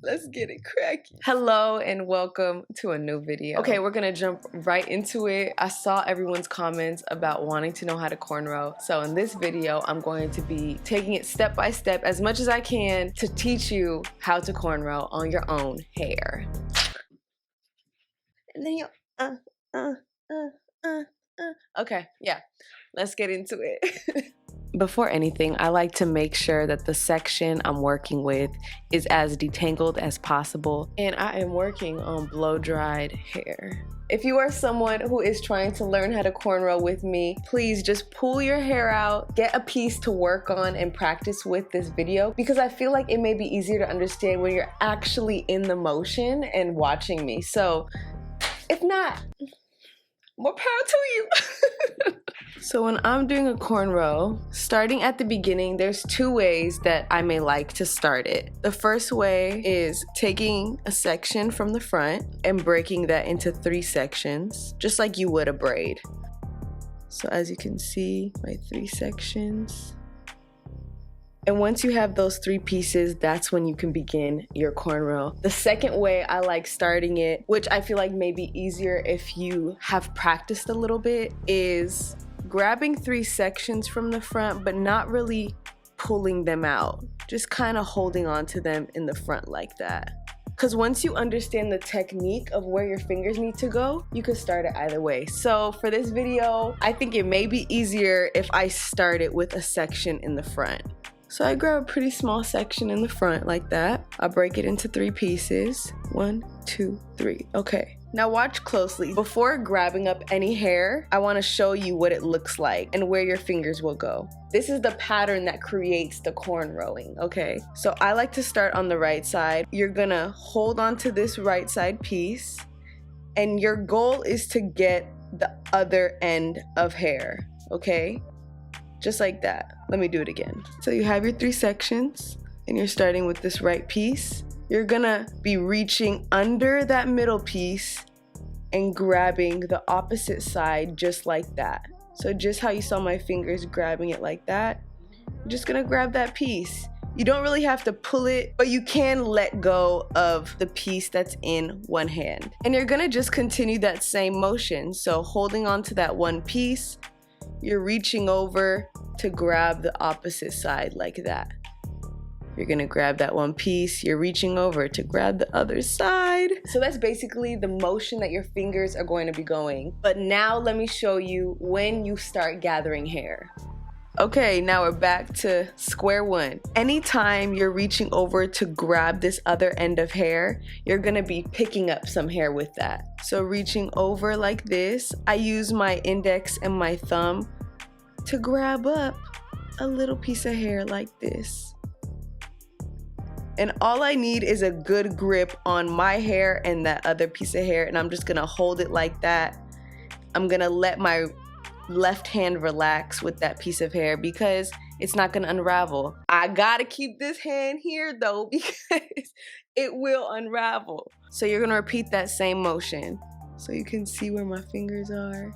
Let's get it cracking. Hello and welcome to a new video. Okay, we're gonna jump right into it. I saw everyone's comments about wanting to know how to cornrow. So in this video, I'm going to be taking it step by step as much as I can to teach you how to cornrow on your own hair. And then okay, yeah, let's get into it. Before anything, I like to make sure that the section I'm working with is as detangled as possible, and I am working on blow-dried hair. If you are someone who is trying to learn how to cornrow with me, please just pull your hair out, get a piece to work on and practice with this video, because I feel like it may be easier to understand when you're actually in the motion and watching me. So if not, more power to you. So when I'm doing a cornrow, starting at the beginning, there's two ways that I may like to start it. The first way is taking a section from the front and breaking that into 3 sections, just like you would a braid. So as you can see, my 3 sections. And once you have those 3 pieces, that's when you can begin your cornrow. The second way I like starting it, which I feel like may be easier if you have practiced a little bit, is grabbing 3 sections from the front, but not really pulling them out. Just kind of holding on to them in the front like that. Because once you understand the technique of where your fingers need to go, you can start it either way. So for this video, I think it may be easier if I start it with a section in the front. So I grab a pretty small section in the front like that. I'll break it into 3 pieces. 1, 2, 3. Okay. Now watch closely. Before grabbing up any hair, I want to show you what it looks like and where your fingers will go. This is the pattern that creates the cornrowing, okay? So I like to start on the right side. You're gonna hold on to this right side piece, and your goal is to get the other end of hair, okay? Just like that. Let me do it again. So you have your 3 sections, and you're starting with this right piece. You're gonna be reaching under that middle piece and grabbing the opposite side just like that. So just how you saw my fingers grabbing it like that, you're just gonna grab that piece. You don't really have to pull it, but you can let go of the piece that's in one hand. And you're gonna just continue that same motion. So holding on to that one piece, you're reaching over to grab the opposite side like that. You're gonna grab that one piece, you're reaching over to grab the other side. So that's basically the motion that your fingers are going to be going. But now let me show you when you start gathering hair. Okay, now we're back to square one. Anytime you're reaching over to grab this other end of hair, you're gonna be picking up some hair with that. So reaching over like this, I use my index and my thumb to grab up a little piece of hair like this. And all I need is a good grip on my hair and that other piece of hair, and I'm just gonna hold it like that. I'm gonna let my left hand relax with that piece of hair because it's not gonna unravel. I gotta keep this hand here though because it will unravel. So you're gonna repeat that same motion so you can see where my fingers are.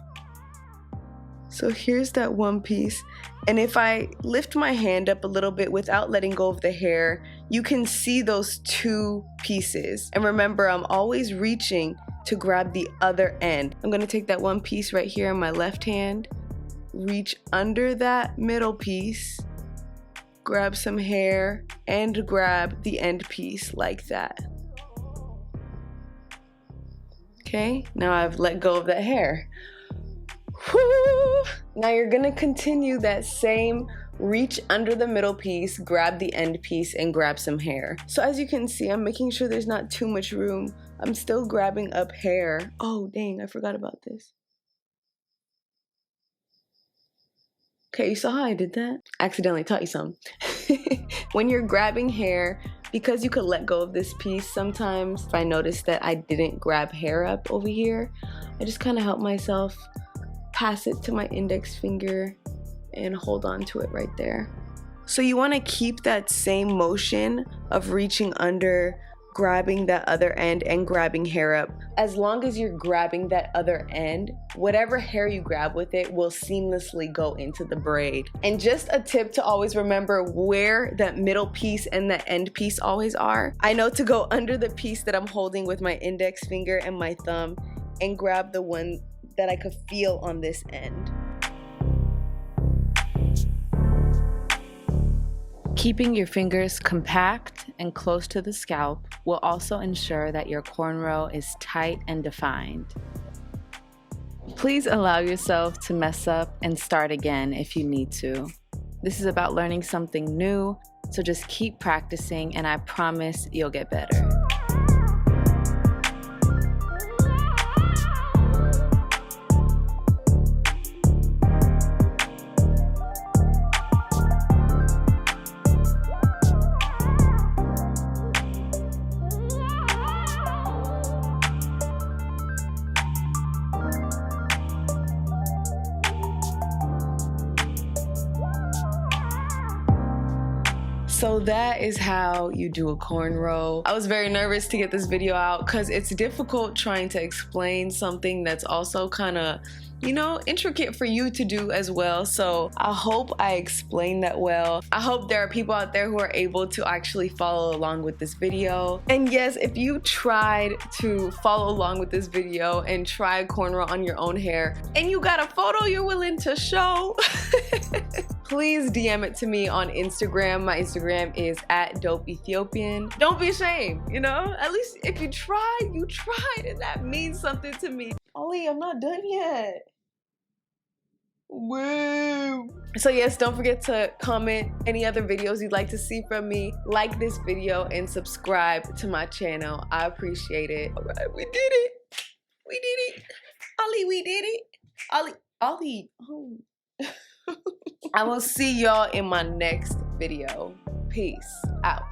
So here's that one piece, and if I lift my hand up a little bit without letting go of the hair, you can see those 2 pieces. And remember, I'm always reaching to grab the other end. I'm gonna take that one piece right here in my left hand, reach under that middle piece, grab some hair, and grab the end piece like that. Okay, now I've let go of that hair. Woo! Now you're gonna continue that same reach under the middle piece, grab the end piece, and grab some hair. So as you can see, I'm making sure there's not too much room. I'm still grabbing up hair. Oh dang, I forgot about this. Okay, you saw how I did that? I accidentally taught you some. When you're grabbing hair, because you could let go of this piece, sometimes if I notice that I didn't grab hair up over here, I just kind of help myself pass it to my index finger and hold on to it right there. So you want to keep that same motion of reaching under, grabbing that other end and grabbing hair up. As long as you're grabbing that other end, whatever hair you grab with it will seamlessly go into the braid. And just a tip to always remember where that middle piece and the end piece always are. I know to go under the piece that I'm holding with my index finger and my thumb and grab the one that I could feel on this end. Keeping your fingers compact and close to the scalp will also ensure that your cornrow is tight and defined. Please allow yourself to mess up and start again if you need to. This is about learning something new, so just keep practicing and I promise you'll get better. So that is how you do a cornrow. I was very nervous to get this video out because it's difficult trying to explain something that's also kind of, you know, intricate for you to do as well. So I hope I explained that well. I hope there are people out there who are able to actually follow along with this video. And yes, if you tried to follow along with this video and try cornrow on your own hair and you got a photo you're willing to show, please DM it to me on Instagram. My Instagram is @dopeethiopian. Don't be ashamed, you know? At least if you tried, you tried, and that means something to me. Ollie, I'm not done yet. Woo! So yes, don't forget to comment any other videos you'd like to see from me. Like this video and subscribe to my channel. I appreciate it. All right, we did it. We did it. Ollie, we did it. Ollie. Oh. I will see y'all in my next video. Peace out.